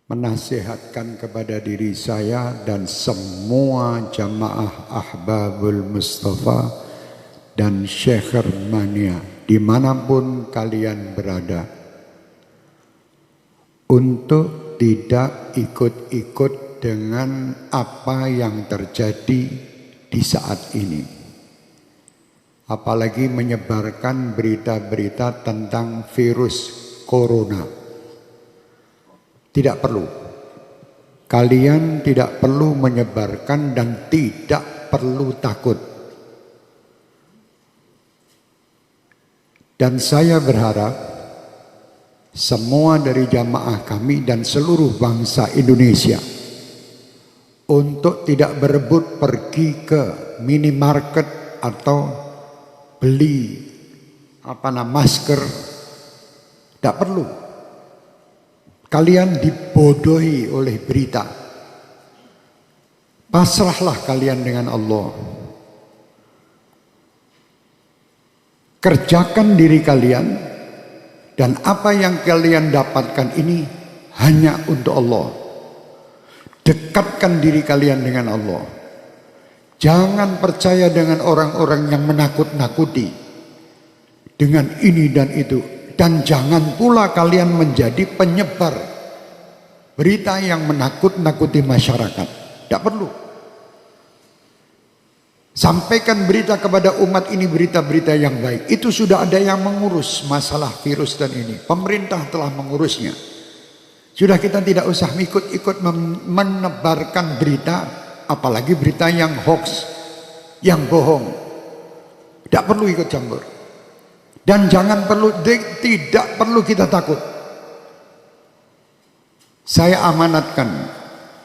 menasihatkan kepada diri saya dan semua jamaah Ahbabul Mustafa dan Syekh Hermania dimanapun kalian berada, untuk tidak ikut-ikut dengan apa yang terjadi di saat ini, apalagi menyebarkan berita-berita tentang virus corona. Tidak perlu. Kalian tidak perlu menyebarkan dan tidak perlu takut. Dan saya berharap semua dari jamaah kami dan seluruh bangsa Indonesia untuk tidak berebut pergi ke minimarket atau beli masker. Tidak perlu. Kalian dibodohi oleh berita. Pasrahlah kalian dengan Allah. Kerjakan diri kalian, dan apa yang kalian dapatkan ini hanya untuk Allah. Dekatkan diri kalian dengan Allah. Jangan percaya dengan orang-orang yang menakut-nakuti dengan ini dan itu. Dan jangan pula kalian menjadi penyebar berita yang menakut-nakuti masyarakat. Tidak perlu. Sampaikan berita kepada umat ini, berita-berita yang baik. Itu sudah ada yang mengurus masalah virus dan ini. Pemerintah telah mengurusnya. Sudah, kita tidak usah ikut-ikut menebarkan berita, apalagi berita yang hoax, yang bohong. Tidak perlu ikut campur. Dan tidak perlu kita takut. Saya amanatkan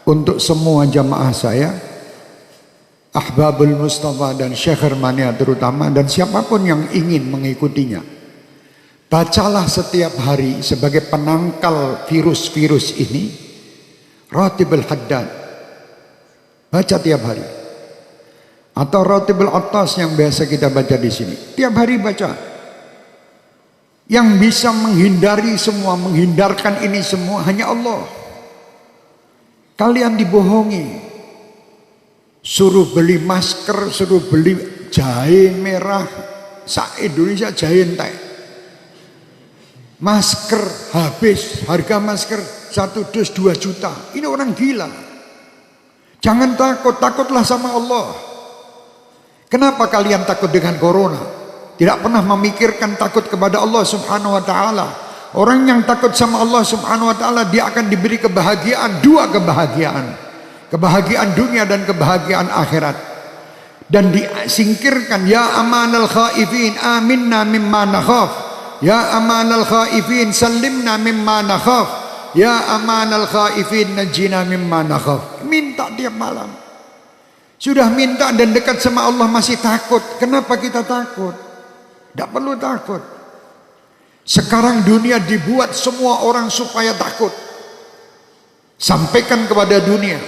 untuk semua jamaah saya, Ahbabul Mustafa dan Syekh Hermania terutama, dan siapapun yang ingin mengikutinya, bacalah setiap hari sebagai penangkal virus-virus ini Ratibul Haddad. Baca tiap hari. Atau Ratibul Attas yang biasa kita baca di sini. Tiap hari baca. Yang bisa menghindari semua, menghindarkan ini semua hanya Allah. Kalian dibohongi. Suruh beli masker, suruh beli jahe merah. Indonesia jahe entek. Masker habis, harga masker 1 dus 2 juta. Ini orang gila. Jangan takut, takutlah sama Allah. Kenapa kalian takut dengan corona? Tidak pernah memikirkan takut kepada Allah Subhanahu wa ta'ala. Orang yang takut sama Allah Subhanahu wa ta'ala, dia akan diberi kebahagiaan, 2 kebahagiaan. Kebahagiaan dunia dan kebahagiaan akhirat. Dan disingkirkan, ya amanal khaifin aminna mimma nakhaf. Ya amanal khaifin sallimna mimma nakhaf. Ya amanal khaifin najina mimma nakhaf. Minta tiap malam. Sudah minta dan dekat sama Allah masih takut. Kenapa kita takut? Tidak perlu takut. Sekarang dunia dibuat semua orang supaya takut. Sampaikan kepada dunia.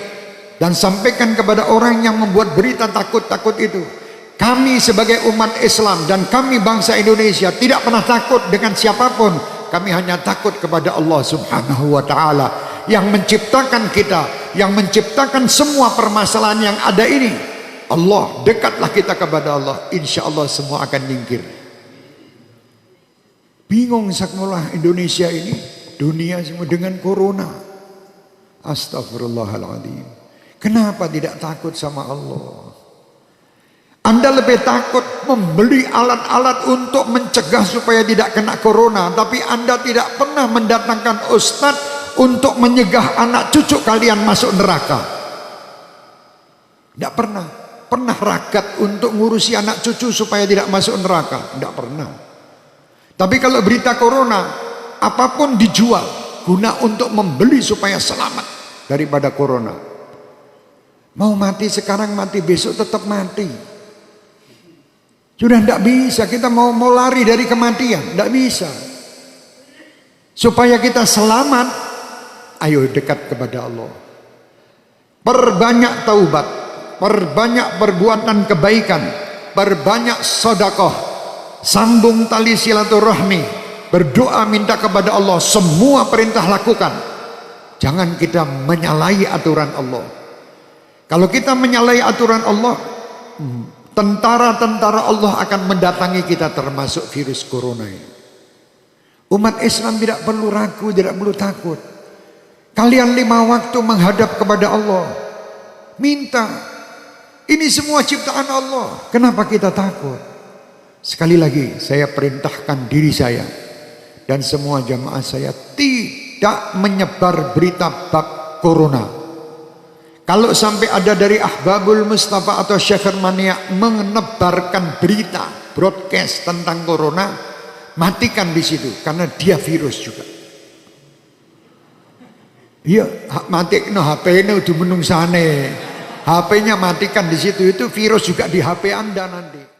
Dan sampaikan kepada orang yang membuat berita takut-takut itu. Kami sebagai umat Islam dan kami bangsa Indonesia tidak pernah takut dengan siapapun. Kami hanya takut kepada Allah Subhanahu wa ta'ala. Yang menciptakan kita. Yang menciptakan semua permasalahan yang ada ini. Allah, dekatlah kita kepada Allah. Insya Allah semua akan nyingkir. Bingung sakmulah Indonesia ini, dunia semua dengan corona. Astagfirullahaladzim. Kenapa tidak takut sama Allah? Anda lebih takut membeli alat-alat untuk mencegah supaya tidak kena corona, tapi Anda tidak pernah mendatangkan ustadz untuk menyegah anak cucu kalian masuk neraka. Tidak pernah. Pernah ragat untuk ngurusi anak cucu supaya tidak masuk neraka? Tidak pernah. Tapi kalau berita corona, apapun dijual guna untuk membeli supaya selamat daripada corona. Mau mati sekarang, mati besok tetap mati. Sudah tidak bisa, kita mau lari dari kematian, tidak bisa. Supaya kita selamat, ayo dekat kepada Allah. Perbanyak taubat, perbanyak perbuatan kebaikan, perbanyak sedekah. Sambung tali silaturahmi, berdoa minta kepada Allah, semua perintah lakukan. Jangan kita menyalahi aturan Allah. Kalau kita menyalahi aturan Allah, tentara-tentara Allah akan mendatangi kita, termasuk virus corona ini. Umat Islam tidak perlu ragu, tidak perlu takut. Kalian 5 waktu menghadap kepada Allah, minta. Ini semua ciptaan Allah. Kenapa kita takut? Sekali lagi saya perintahkan diri saya dan semua jamaah saya tidak menyebar berita bab corona. Kalau sampai ada dari Ahbabul Mustafa atau Syekh Mania menebarkan berita broadcast tentang corona, matikan di situ, karena dia virus juga. Iya, matikno HP-nya udah menungsane. HP-nya matikan di situ, itu virus juga di HP Anda nanti.